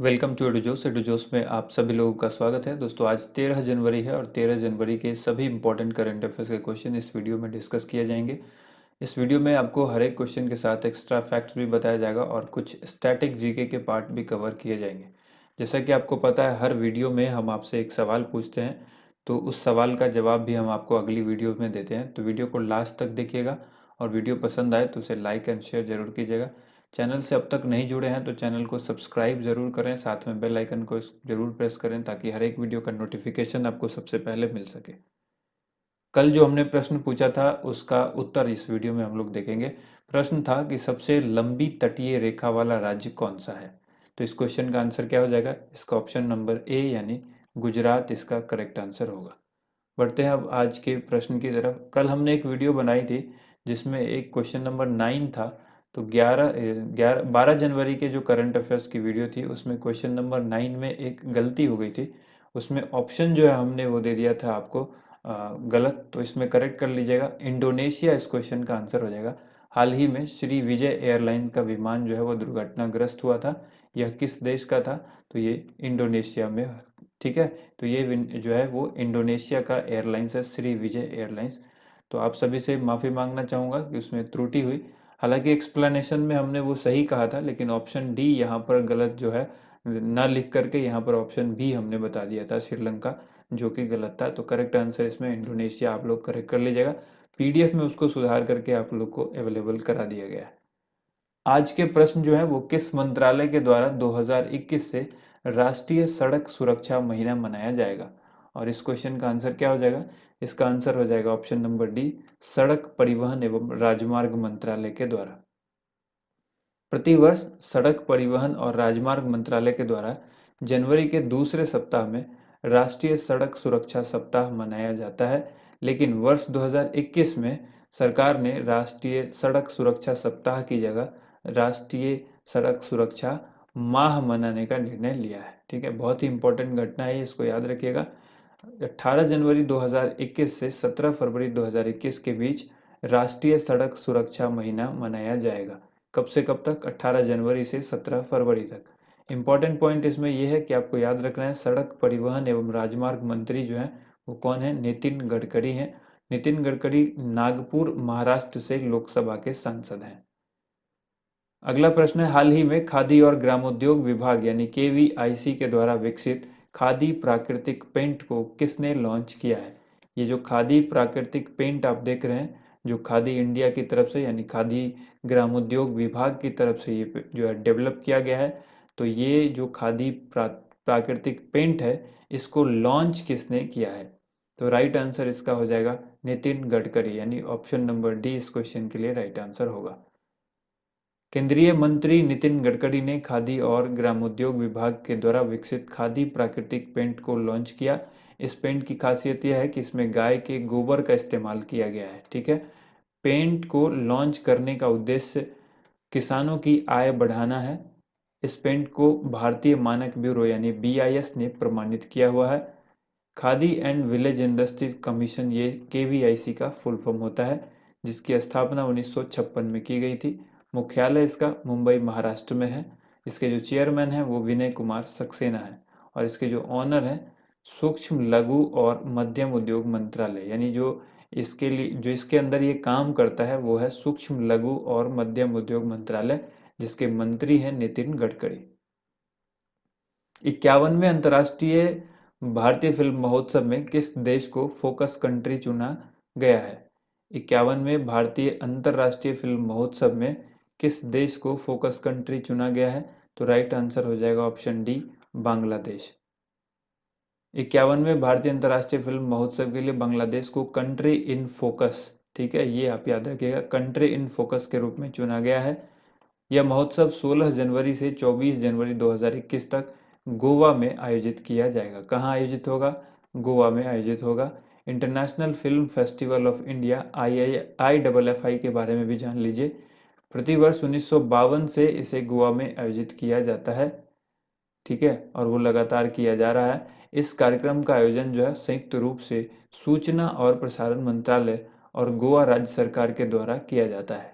Welcome to एडुजोस। एडुजोस में आप सभी लोगों का स्वागत है। दोस्तों आज 13 जनवरी है और 13 जनवरी के सभी इंपॉर्टेंट करंट अफेयर्स के क्वेश्चन इस वीडियो में डिस्कस किए जाएंगे। इस वीडियो में आपको हर एक क्वेश्चन के साथ एक्स्ट्रा फैक्ट्स भी बताया जाएगा और कुछ स्टैटिक जीके के पार्ट भी कवर किए जाएंगे। जैसा कि आपको पता है, हर वीडियो में हम आपसे एक सवाल पूछते हैं, तो उस सवाल का जवाब भी हम आपको अगली वीडियो में देते हैं। तो वीडियो को लास्ट तक देखिएगा और वीडियो पसंद आए तो उसे लाइक एंड शेयर जरूर कीजिएगा। चैनल से अब तक नहीं जुड़े हैं तो चैनल को सब्सक्राइब जरूर करें, साथ में बेल आइकन को जरूर प्रेस करें ताकि हर एक वीडियो का नोटिफिकेशन आपको सबसे पहले मिल सके। कल जो हमने प्रश्न पूछा था उसका उत्तर इस वीडियो में हम लोग देखेंगे। प्रश्न था कि सबसे लंबी तटीय रेखा वाला राज्य कौन सा है। तो इस क्वेश्चन का आंसर क्या हो जाएगा? इसका ऑप्शन नंबर ए यानी गुजरात इसका करेक्ट आंसर होगा। बढ़ते हैं अब आज के प्रश्न की तरफ। कल हमने एक वीडियो बनाई थी जिसमें एक क्वेश्चन नंबर 9 था। तो 12 जनवरी के जो करंट अफेयर्स की वीडियो थी उसमें क्वेश्चन नंबर 9 में एक गलती हो गई थी। उसमें ऑप्शन जो है हमने वो दे दिया था आपको गलत। तो इसमें करेक्ट कर लीजिएगा, इंडोनेशिया इस क्वेश्चन का आंसर हो जाएगा। हाल ही में श्री विजय एयरलाइन का विमान जो है वो दुर्घटनाग्रस्त हुआ था। यह किस देश का था? तो ये इंडोनेशिया में। ठीक है, तो ये जो है वो इंडोनेशिया का एयरलाइंस है, श्री विजय एयरलाइंस। तो आप सभी से माफ़ी मांगना चाहूँगा कि उसमें त्रुटि हुई। हालांकि एक्सप्लेनेशन में हमने वो सही कहा था, लेकिन ऑप्शन डी यहाँ पर गलत जो है ना लिख करके यहाँ पर ऑप्शन बी हमने बता दिया था श्रीलंका, जो कि गलत था। तो करेक्ट आंसर इसमें इंडोनेशिया आप लोग करेक्ट कर लीजिएगा। पीडीएफ में उसको सुधार करके आप लोग को अवेलेबल करा दिया गया है। आज के प्रश्न जो है वो किस मंत्रालय के द्वारा 2021 से राष्ट्रीय सड़क सुरक्षा महीना मनाया जाएगा? और इस क्वेश्चन का आंसर क्या हो जाएगा? इसका आंसर हो जाएगा ऑप्शन नंबर डी, सड़क परिवहन एवं राजमार्ग मंत्रालय के द्वारा। प्रतिवर्ष सड़क परिवहन और राजमार्ग मंत्रालय के द्वारा जनवरी के दूसरे सप्ताह में राष्ट्रीय सड़क सुरक्षा सप्ताह मनाया जाता है, लेकिन वर्ष 2021 में सरकार ने राष्ट्रीय सड़क सुरक्षा सप्ताह की जगह राष्ट्रीय सड़क सुरक्षा माह मनाने का निर्णय लिया है। ठीक है, बहुत ही इंपॉर्टेंट घटना है, इसको याद रखिएगा। 18 जनवरी 2021 से 17 फरवरी 2021 के बीच राष्ट्रीय सड़क सुरक्षा महीना मनाया जाएगा। कब से कब तक? 18 जनवरी से 17 फरवरी तक। इंपॉर्टेंट पॉइंट इसमें यह है कि आपको याद रखना है, सड़क परिवहन एवं राजमार्ग मंत्री जो हैं वो कौन है? नितिन गडकरी हैं। नितिन गडकरी नागपुर महाराष्ट्र से लोकसभा के सांसद हैं। अगला प्रश्न है, हाल ही में खादी और ग्रामोद्योग विभाग यानी केवीआईसी के द्वारा विकसित खादी प्राकृतिक पेंट को किसने लॉन्च किया है? ये जो खादी प्राकृतिक पेंट आप देख रहे हैं, जो खादी इंडिया की तरफ से यानी खादी ग्रामोद्योग विभाग की तरफ से ये जो है डेवलप किया गया है। तो ये जो खादी प्राकृतिक पेंट है, इसको लॉन्च किसने किया है? तो राइट आंसर इसका हो जाएगा नितिन गडकरी, यानी ऑप्शन नंबर डी इस क्वेश्चन के लिए राइट आंसर होगा। केंद्रीय मंत्री नितिन गडकरी ने खादी और ग्रामोद्योग विभाग के द्वारा विकसित खादी प्राकृतिक पेंट को लॉन्च किया। इस पेंट की खासियत यह है कि इसमें गाय के गोबर का इस्तेमाल किया गया है। ठीक है, पेंट को लॉन्च करने का उद्देश्य किसानों की आय बढ़ाना है। इस पेंट को भारतीय मानक ब्यूरो यानी बीआईएस ने प्रमाणित किया हुआ है। Khadi and village industries commission, ये केवीआईसी का फुल फॉर्म होता है, जिसकी स्थापना 1956 में की गई थी। मुख्यालय इसका मुंबई महाराष्ट्र में है। इसके जो चेयरमैन हैं वो विनय कुमार सक्सेना हैं और इसके जो ऑनर हैं सूक्ष्म लघु और मध्यम उद्योग मंत्रालय, यानी जो इसके लिए जो इसके अंदर ये काम करता है वो है सूक्ष्म लघु और मध्यम उद्योग मंत्रालय, जिसके मंत्री हैं नितिन गडकरी। 51वें अंतर्राष्ट्रीय भारतीय फिल्म महोत्सव में किस देश को फोकस कंट्री चुना गया है? 51वें भारतीय अंतर्राष्ट्रीय फिल्म महोत्सव में किस देश को फोकस कंट्री चुना गया है? तो राइट आंसर हो जाएगा ऑप्शन डी, बांग्लादेश। 51वें भारतीय अंतर्राष्ट्रीय फिल्म महोत्सव के लिए बांग्लादेश को कंट्री इन फोकस, ठीक है, ये आप याद रखिएगा, कंट्री इन फोकस के रूप में चुना गया है। यह महोत्सव 16 जनवरी से 24 जनवरी 2021 तक गोवा में आयोजित किया जाएगा। कहाँ आयोजित होगा? गोवा में आयोजित होगा। International film festival of India IIFFI के बारे में भी जान लीजिए। प्रतिवर्ष 1952 से इसे गोवा में आयोजित किया जाता है। ठीक है, और वो लगातार किया जा रहा है। इस कार्यक्रम का आयोजन जो है संयुक्त रूप से सूचना और प्रसारण मंत्रालय और गोवा राज्य सरकार के द्वारा किया जाता है।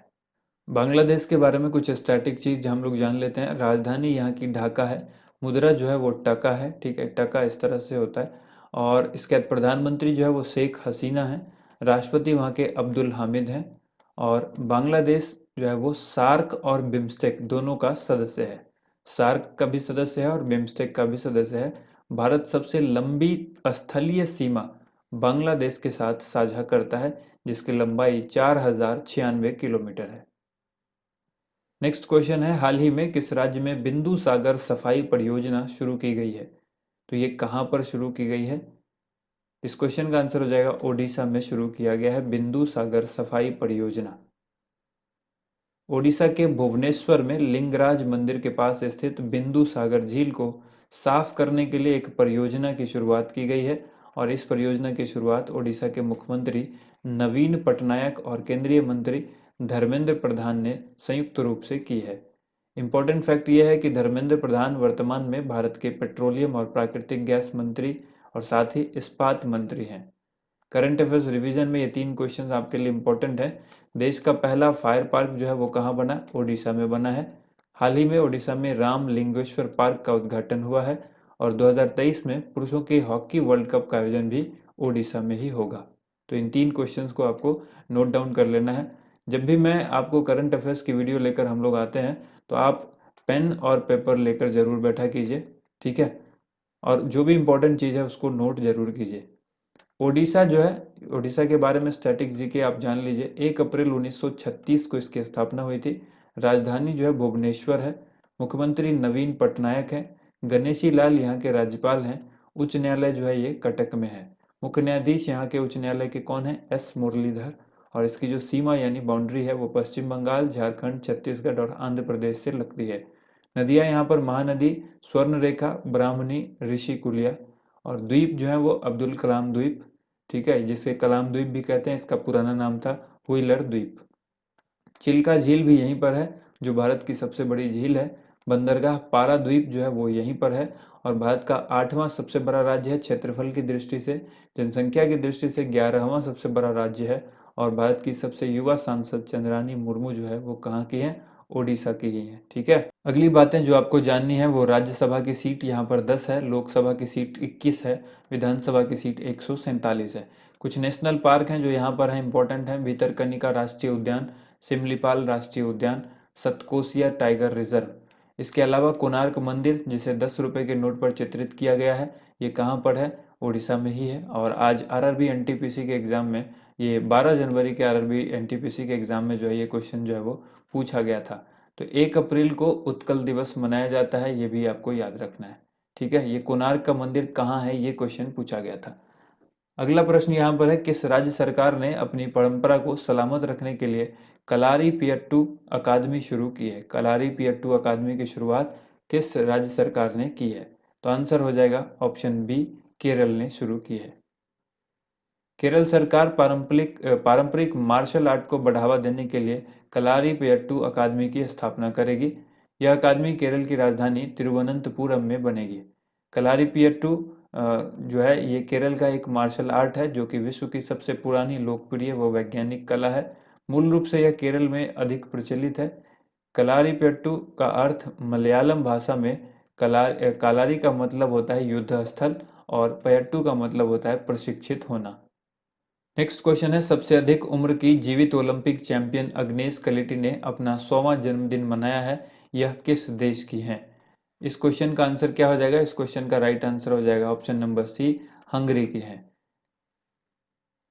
बांग्लादेश के बारे में कुछ स्टैटिक चीज हम लोग जान लेते हैं। राजधानी यहाँ की ढाका है। मुद्रा जो है वो टका है, ठीक है, टका इस तरह से होता है। और इसके बाद प्रधानमंत्री जो है वो शेख हसीना है। राष्ट्रपति वहाँ के अब्दुल हामिद हैं। और बांग्लादेश जो है वो सार्क और बिम्स्टेक दोनों का सदस्य है। सार्क का भी सदस्य है और बिम्स्टेक का भी सदस्य है। भारत सबसे लंबी स्थलीय सीमा बांग्लादेश के साथ साझा करता है, जिसकी लंबाई 4096 किलोमीटर है। नेक्स्ट क्वेश्चन है, हाल ही में किस राज्य में बिंदु सागर सफाई परियोजना शुरू की गई है? तो ये कहाँ पर शुरू की गई है? इस क्वेश्चन का आंसर हो जाएगा ओडिशा में शुरू किया गया है बिंदु सागर सफाई परियोजना। ओडिशा के भुवनेश्वर में लिंगराज मंदिर के पास स्थित बिंदु सागर झील को साफ करने के लिए एक परियोजना की शुरुआत की गई है। और इस परियोजना की शुरुआत ओडिशा के मुख्यमंत्री नवीन पटनायक और केंद्रीय मंत्री धर्मेंद्र प्रधान ने संयुक्त रूप से की है। इम्पोर्टेंट फैक्ट यह है कि धर्मेंद्र प्रधान वर्तमान में भारत के पेट्रोलियम और प्राकृतिक गैस मंत्री और साथ ही इस्पात मंत्री हैं। करंट अफेयर्स रिवीजन में ये 3 क्वेश्चन आपके लिए इम्पोर्टेंट है। देश का पहला फायर पार्क जो है वो कहाँ बना? ओडिशा में बना है। हाल ही में ओडिशा में राम लिंगेश्वर पार्क का उद्घाटन हुआ है। और 2023 में पुरुषों के हॉकी वर्ल्ड कप का आयोजन भी ओडिशा में ही होगा। तो इन 3 क्वेश्चंस को आपको नोट डाउन कर लेना है। जब भी मैं आपको करंट अफेयर्स की वीडियो लेकर हम लोग आते हैं तो आप पेन और पेपर लेकर जरूर बैठा कीजिए, ठीक है। और जो भी इम्पोर्टेंट चीज़ है उसको नोट जरूर कीजिए। ओडिशा जो है, ओडिशा के बारे में स्टैटिक जीके आप जान लीजिए। 1 अप्रैल 1936 को इसकी स्थापना हुई थी। राजधानी जो है भुवनेश्वर है। मुख्यमंत्री नवीन पटनायक हैं। गणेशी लाल यहाँ के राज्यपाल हैं। उच्च न्यायालय जो है ये कटक में है। मुख्य न्यायाधीश यहाँ के उच्च न्यायालय के कौन है? एस मुरलीधर। और इसकी जो सीमा यानी बाउंड्री है वो पश्चिम बंगाल, झारखंड, छत्तीसगढ़ और आंध्र प्रदेश से लगती है। नदियाँ यहाँ पर महानदी स्वर्णरेखा, ब्राह्मणी, ऋषिकुलिया। और द्वीप जो है वो अब्दुल कलाम द्वीप, ठीक है, जिसे कलाम द्वीप भी कहते हैं। इसका पुराना नाम था व्हीलर द्वीप। चिल्का झील भी यहीं पर है, जो भारत की सबसे बड़ी झील है। बंदरगाह पारा द्वीप जो है वो यहीं पर है। और भारत का 8वां सबसे बड़ा राज्य है क्षेत्रफल की दृष्टि से। जनसंख्या की दृष्टि से 11वां सबसे बड़ा राज्य है। और भारत की सबसे युवा सांसद चंद्रानी मुर्मू जो है वो कहाँ की है? ओडिशा की ही है, ठीक है। अगली बातें जो आपको जाननी है वो राज्यसभा की सीट यहाँ पर 10 है, लोकसभा की सीट 21 है, विधानसभा की सीट 147 है। कुछ नेशनल पार्क हैं जो यहाँ पर हैं, इंपॉर्टेंट हैं। भितरकनिका राष्ट्रीय उद्यान, सिमलीपाल राष्ट्रीय उद्यान, सतकोसिया टाइगर रिजर्व। इसके अलावा कोणार्क मंदिर, जिसे 10 रुपए के नोट पर चित्रित किया गया है, ये कहाँ पर है? ओडिशा में ही है। और आज आरआरबी एनटीपीसी के एग्जाम में, ये 12 जनवरी के आरआरबी एनटीपीसी के एग्जाम में जो है ये क्वेश्चन जो है वो पूछा गया था। तो 1 अप्रैल को उत्कल दिवस मनाया जाता है, ये भी आपको याद रखना है, ठीक है। ये कोणार्क का मंदिर कहाँ है, ये क्वेश्चन पूछा गया था। अगला प्रश्न यहाँ पर है, किस राज्य सरकार ने अपनी परंपरा को सलामत रखने के लिए कलारीपयट्टू अकादमी शुरू की है? कलारीपयट्टू अकादमी की शुरुआत किस राज्य सरकार ने की है? तो आंसर हो जाएगा ऑप्शन बी, केरल ने शुरू की है। केरल सरकार पारंपरिक मार्शल आर्ट को बढ़ावा देने के लिए कलारीपयट्टू अकादमी की स्थापना करेगी। यह अकादमी केरल की राजधानी तिरुवनंतपुरम में बनेगी। कलारीपयट्टू जो है ये केरल का एक मार्शल आर्ट है जो कि विश्व की सबसे पुरानी, लोकप्रिय व वैज्ञानिक कला है। मूल रूप से यह केरल में अधिक प्रचलित है। कलारीपयट्टू का अर्थ मलयालम भाषा में कालारी का मतलब होता है युद्ध स्थल और पयट्टू का मतलब होता है प्रशिक्षित होना। नेक्स्ट क्वेश्चन है, सबसे अधिक उम्र की जीवित ओलंपिक चैंपियन अग्नेस कलिटी ने अपना 100वां जन्मदिन मनाया है, यह किस देश की हैं? इस क्वेश्चन का आंसर क्या हो जाएगा? इस क्वेश्चन का राइट आंसर हो जाएगा ऑप्शन नंबर सी, हंगरी की है।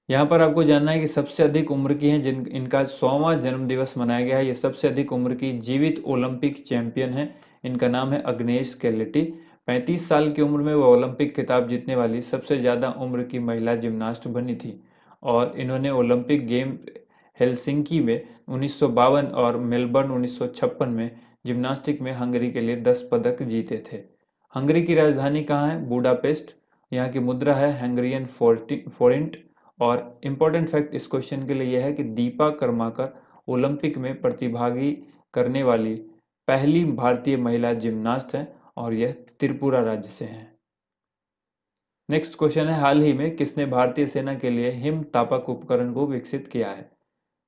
यहाँ पर आपको जानना है कि सबसे अधिक उम्र की हैं जिन इनका 100वां जन्म दिवस मनाया गया है, ये सबसे अधिक उम्र की जीवित ओलंपिक चैंपियन है। इनका नाम है अग्नेस कैलेटी। 35 साल की उम्र में वह ओलंपिक खिताब जीतने वाली सबसे ज़्यादा उम्र की महिला जिम्नास्ट बनी थी। और इन्होंने ओलंपिक गेम हेलसिंकी में 1952 और मेलबर्न 1956 में जिम्नास्टिक में हंगरी के लिए 10 पदक जीते थे। हंगरी की राजधानी कहाँ है? बुडापेस्ट। यहाँ की मुद्रा है हंगरियन फोरिंट। और इम्पोर्टेंट फैक्ट इस क्वेश्चन के लिए यह है कि दीपा कर्माकर ओलंपिक में प्रतिभागी करने वाली पहली भारतीय महिला जिम्नास्ट हैं और यह त्रिपुरा राज्य से हैं। नेक्स्ट क्वेश्चन है, हाल ही में किसने भारतीय सेना के लिए हिम तापक उपकरण को विकसित किया है?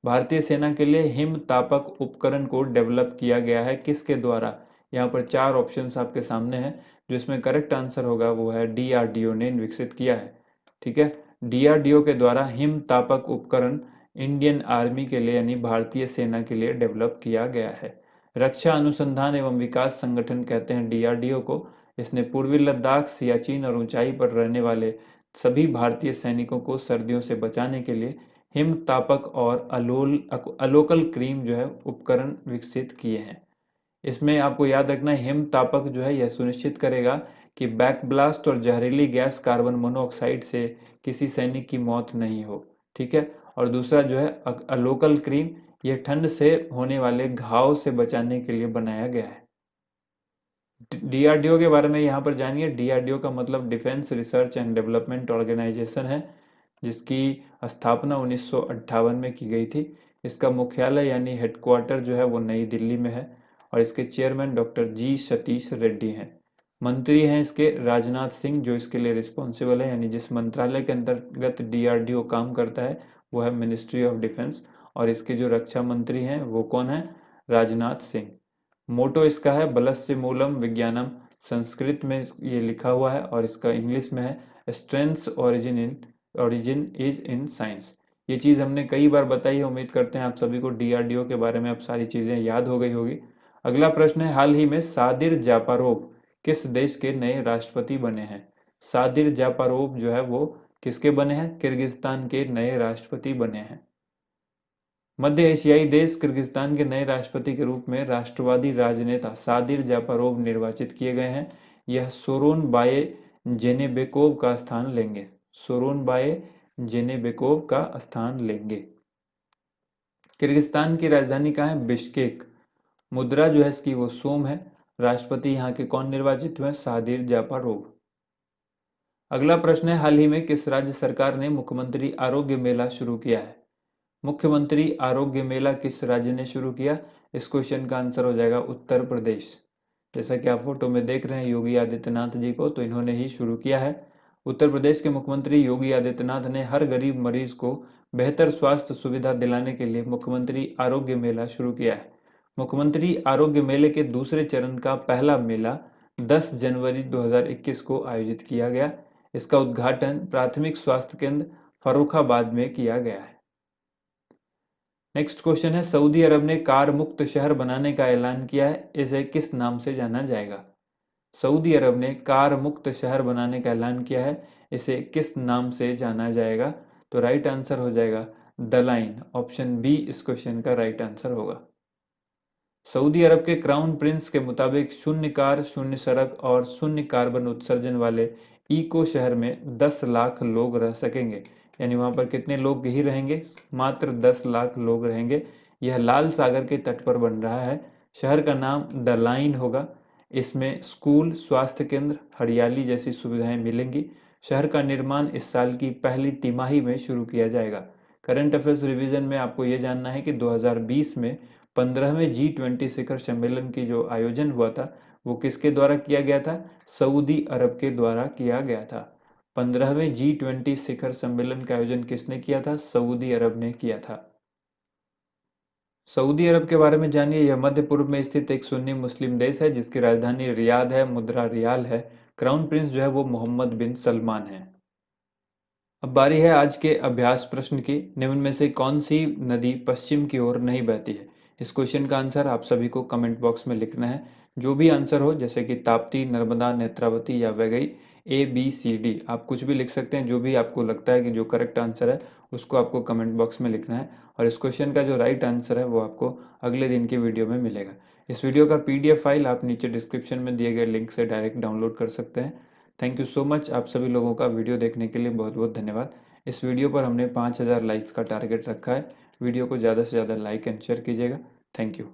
भारतीय सेना के लिए हिम तापक उपकरण को डेवलप किया गया है, किसके द्वारा? यहाँ पर 4 ऑप्शंस आपके सामने हैं। जो इसमें करेक्ट आंसर होगा वो है DRDO ने विकसित किया है। ठीक है, DRDO के द्वारा हिम तापक उपकरण इंडियन आर्मी के लिए यानी भारतीय सेना के लिए डेवलप किया गया है। रक्षा अनुसंधान एवं विकास संगठन कहते हैं DRDO को। इसने पूर्वी लद्दाख, सियाचिन और ऊंचाई पर रहने वाले सभी भारतीय सैनिकों को सर्दियों से बचाने के लिए हिम तापक और अलोकल क्रीम जो है उपकरण विकसित किए हैं। इसमें आपको याद रखना है, हिम तापक जो है यह सुनिश्चित करेगा कि बैक ब्लास्ट और जहरीली गैस कार्बन मोनोऑक्साइड से किसी सैनिक की मौत नहीं हो। ठीक है, और दूसरा जो है अलोकल क्रीम, यह ठंड से होने वाले घाव से बचाने के लिए बनाया गया है। DRDO के बारे में यहाँ पर जानिए। DRDO का मतलब defence research and development organisation है, जिसकी स्थापना 1958 में की गई थी। इसका मुख्यालय यानी हेडक्वार्टर जो है वो नई दिल्ली में है और इसके चेयरमैन डॉक्टर जी सतीश रेड्डी हैं। मंत्री हैं इसके राजनाथ सिंह, जो इसके लिए रिस्पॉन्सिबल है, यानी जिस मंत्रालय के अंतर्गत DRDO काम करता है वो है मिनिस्ट्री ऑफ डिफेंस। और इसके जो रक्षा मंत्री हैं वो कौन है? राजनाथ सिंह। मोटो इसका है बलस्य मूलम विज्ञानम, संस्कृत में ये लिखा हुआ है और इसका इंग्लिश में है strengths origin is in science. ये चीज़ हमने कई बार बताई है, उम्मीद करते हैं आप सभी को DRDO के बारे में अब सारी चीज़ें याद हो गई होगी। अगला प्रश्न है, हाल ही में सादिर जापारोव किस देश के नए राष्ट्रपति बने हैं? सादिर जापारोव जो है वो किसके बने हैं? किर्गिस्तान के नए राष्ट्रपति बने हैं। मध्य एशियाई देश किर्गिस्तान के नए राष्ट्रपति के रूप में राष्ट्रवादी राजनेता सादिर जापारोव निर्वाचित किए गए हैं। यह सोरोनबाए जेनेबेकोव का स्थान लेंगे। सोरोनबाए जेनेबेकोव का स्थान लेंगे। किर्गिस्तान की राजधानी कहाँ है? बिश्केक। मुद्रा जो है इसकी वो सोम है। राष्ट्रपति यहाँ के कौन निर्वाचित हुए? सादिर जापारोव। अगला प्रश्न है, हाल ही में किस राज्य सरकार ने मुख्यमंत्री आरोग्य मेला शुरू किया है? मुख्यमंत्री आरोग्य मेला किस राज्य ने शुरू किया? इस क्वेश्चन का आंसर हो जाएगा उत्तर प्रदेश। जैसा कि आप फोटो में देख रहे हैं योगी आदित्यनाथ जी को, तो इन्होंने ही शुरू किया है। उत्तर प्रदेश के मुख्यमंत्री योगी आदित्यनाथ ने हर गरीब मरीज को बेहतर स्वास्थ्य सुविधा दिलाने के लिए मुख्यमंत्री आरोग्य मेला शुरू किया है। मुख्यमंत्री आरोग्य मेले के दूसरे चरण का पहला मेला 10 जनवरी 2021 को आयोजित किया गया। इसका उद्घाटन प्राथमिक स्वास्थ्य केंद्र फर्रुखाबाद में किया गया है। नेक्स्ट क्वेश्चन है, सऊदी अरब ने कार मुक्त शहर बनाने का ऐलान किया है, इसे किस नाम से जाना जाएगा? सऊदी अरब ने कार मुक्त शहर बनाने का ऐलान किया है, इसे किस नाम से जाना जाएगा? तो राइट आंसर हो जाएगा द लाइन। ऑप्शन बी इस क्वेश्चन का राइट आंसर होगा। सऊदी अरब के क्राउन प्रिंस के मुताबिक शून्य कार, शून्य सड़क और शून्य कार्बन उत्सर्जन वाले इको शहर में 10 लाख लोग रह सकेंगे। यानी वहां पर कितने लोग ही रहेंगे? मात्र 10 लाख लोग रहेंगे। यह लाल सागर के तट पर बन रहा है। शहर का नाम द लाइन होगा। इसमें स्कूल, स्वास्थ्य केंद्र, हरियाली जैसी सुविधाएं मिलेंगी। शहर का निर्माण इस साल की पहली तिमाही में शुरू किया जाएगा। करंट अफेयर्स रिवीजन में आपको ये जानना है कि 2020 में 15वें G20 शिखर सम्मेलन की जो आयोजन हुआ था वो किसके द्वारा किया गया था? सऊदी अरब के द्वारा किया गया था। 15वें G20 शिखर सम्मेलन का आयोजन किसने किया था? सऊदी अरब ने किया था। सऊदी अरब के बारे में जानिए। यह मध्य पूर्व में स्थित एक सुन्नी मुस्लिम देश है जिसकी राजधानी रियाद है, मुद्रा रियाल है। क्राउन प्रिंस जो है वो मोहम्मद बिन सलमान है। अब बारी है आज के अभ्यास प्रश्न की। निम्न में से कौन सी नदी पश्चिम की ओर नहीं बहती है? इस क्वेश्चन का आंसर आप सभी को कमेंट बॉक्स में लिखना है। जो भी आंसर हो, जैसे कि ताप्ती, नर्मदा, नेत्रावती या वैगई, ABCD, आप कुछ भी लिख सकते हैं। जो भी आपको लगता है कि जो करेक्ट आंसर है उसको आपको कमेंट बॉक्स में लिखना है। और इस क्वेश्चन का जो राइट आंसर है वो आपको अगले दिन की वीडियो में मिलेगा। इस वीडियो का PDF फाइल आप नीचे डिस्क्रिप्शन में दिए गए लिंक से डायरेक्ट डाउनलोड कर सकते हैं। Thank you so much. आप सभी लोगों का वीडियो देखने के लिए बहुत बहुत धन्यवाद। इस वीडियो पर हमने 5000 लाइक्स का टारगेट रखा है। वीडियो को ज़्यादा से ज़्यादा लाइक एंड शेयर कीजिएगा। Thank you.